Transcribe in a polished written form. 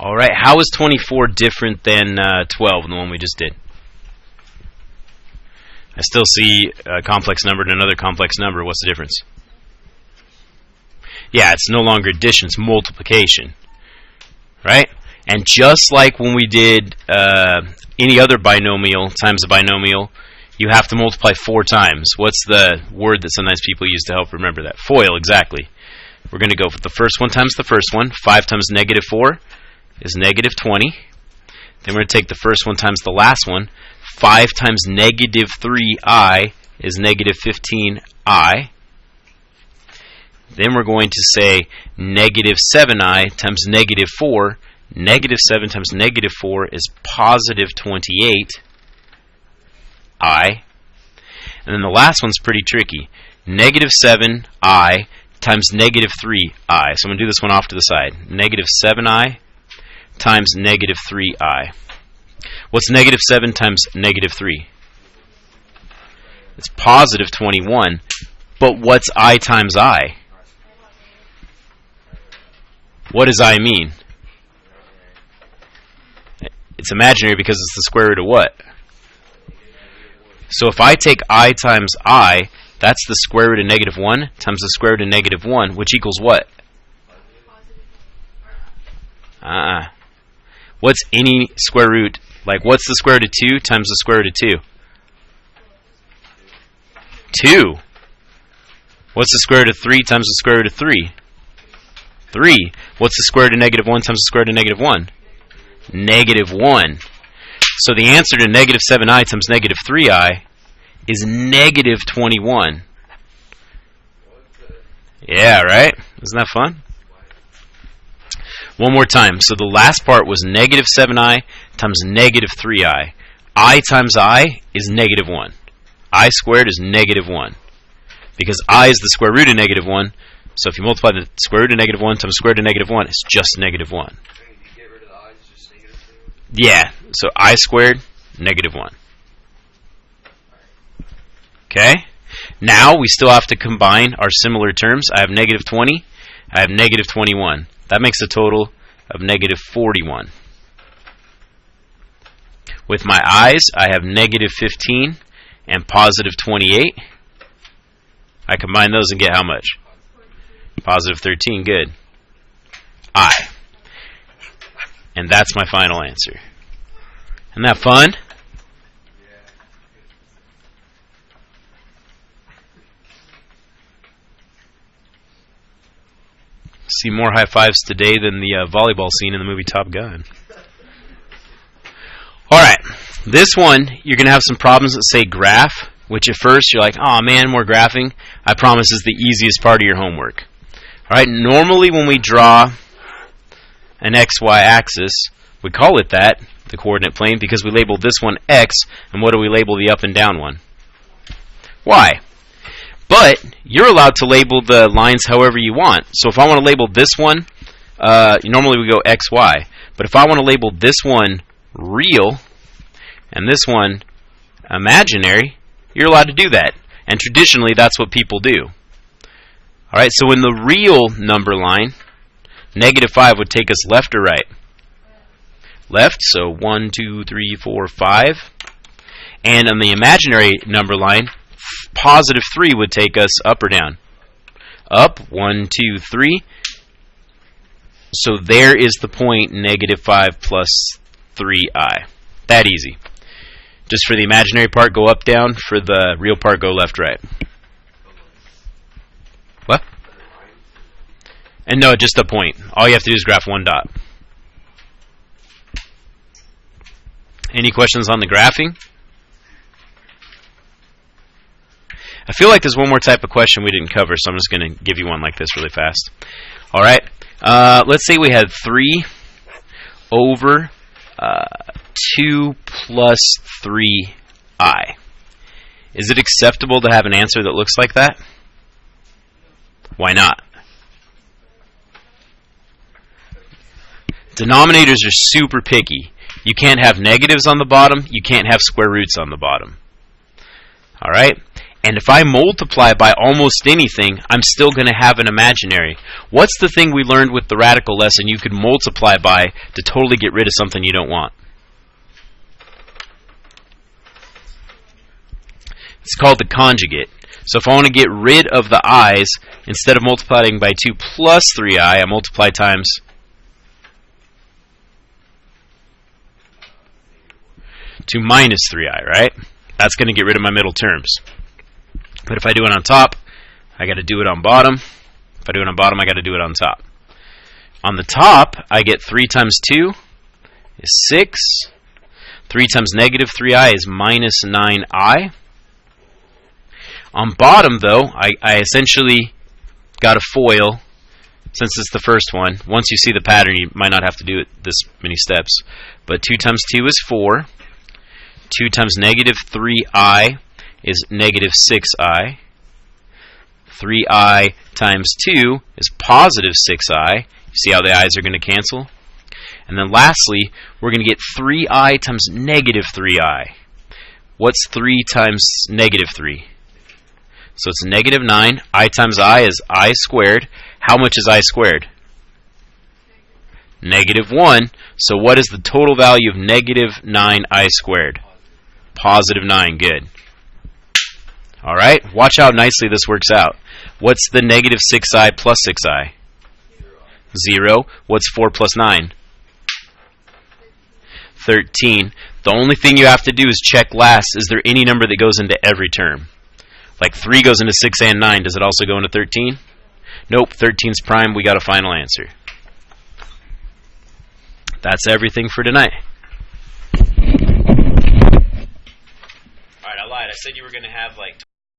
All right, how is 24 different than 12, the one we just did? I still see a complex number and another complex number. What's the difference? Yeah, it's no longer addition, it's multiplication. Right? And just like when we did any other binomial times a binomial, you have to multiply 4 times. What's the word that sometimes people use to help remember that? FOIL, exactly. We're going to go with the first one times the first one. 5 times negative 4 is negative 20. Then we're going to take the first one times the last one. 5 times negative 3i is negative 15i. Then we're going to say negative 7i times negative 4. Negative 7 times negative 4 is positive 28i. And then the last one's pretty tricky. Negative 7i times negative 3i. So I'm going to do this one off to the side. Negative 7i times negative 3i. What's negative 7 times negative 3? It's positive 21. But what's I times I? What does I mean? It's imaginary because it's the square root of what? So if I take I times I, that's the square root of negative 1 times the square root of negative 1, which equals what? What's any square root? Like, what's the square root of 2 times the square root of 2? 2. What's the square root of 3 times the square root of 3? 3. What's the square root of negative 1 times the square root of negative 1? Negative 1. So the answer to negative 7i times negative 3i is negative 21. Yeah, right? Isn't that fun? One more time. So the last part was negative 7i times negative 3i. I times I is negative 1. I squared is negative 1. Because I is the square root of negative 1. So if you multiply the square root of negative 1 times square root of negative 1, it's just negative 1. Yeah, so I squared, negative 1. Okay? Now we still have to combine our similar terms. I have negative 20. I have negative 21. That makes a total of negative 41. With my i's, I have negative 15 and positive 28. I combine those and get how much? Positive 13. Good. I. And that's my final answer. Isn't that fun? See more high fives today than the volleyball scene in the movie Top Gun. Alright, this one, you're going to have some problems that say graph, which at first you're like, oh man, more graphing. I promise is the easiest part of your homework. Alright, normally when we draw an XY axis, we call it that, the coordinate plane, because we label this one X, and what do we label the up and down one? Y. But you're allowed to label the lines however you want. So if I want to label this one, normally we go XY. But if I want to label this one real, and this one imaginary, you're allowed to do that. And traditionally, that's what people do. Alright, so in the real number line, negative 5 would take us left or right? Left, so 1, 2, 3, 4, 5. And on the imaginary number line, positive 3 would take us up or down? Up, 1, 2, 3. So there is the point, negative 5 plus 3i. That easy. Just for the imaginary part, go up, down. For the real part, go left, right. What? And no, just a point. All you have to do is graph one dot. Any questions on the graphing? I feel like there's one more type of question we didn't cover, so I'm just going to give you one like this really fast. All right. Let's say we had 3 over 2 plus 3i. Is it acceptable to have an answer that looks like that? Why not? Denominators are super picky. You can't have negatives on the bottom. You can't have square roots on the bottom. All right? And if I multiply by almost anything, I'm still going to have an imaginary. What's the thing we learned with the radical lesson you could multiply by to totally get rid of something you don't want? It's called the conjugate. So if I want to get rid of the i's, instead of multiplying by 2 plus 3i, I multiply times 2 minus 3i, right? That's going to get rid of my middle terms. But if I do it on top, I got to do it on bottom. If I do it on bottom, I got to do it on top. On the top, I get 3 times 2 is 6. 3 times negative 3i is minus 9i. On bottom, though, I essentially got a FOIL, since it's the first one. Once you see the pattern, you might not have to do it this many steps. But 2 times 2 is 4. 2 times negative 3i is negative 6i. 3i times 2 is positive 6i. You see how the i's are going to cancel? And then lastly, we're going to get 3i times negative 3i. What's 3 times negative 3? So it's negative 9. I times I is I squared. How much is I squared? Negative 1. So what is the total value of negative 9i squared? Positive 9. Good. All right. Watch how nicely this works out. What's the negative 6i plus 6i? 0. What's 4 plus 9? 13. The only thing you have to do is check last. Is there any number that goes into every term? Like 3 goes into 6 and 9. Does it also go into 13? Nope. 13's prime. We got a final answer. That's everything for tonight. Alright, I lied. I said you were going to have like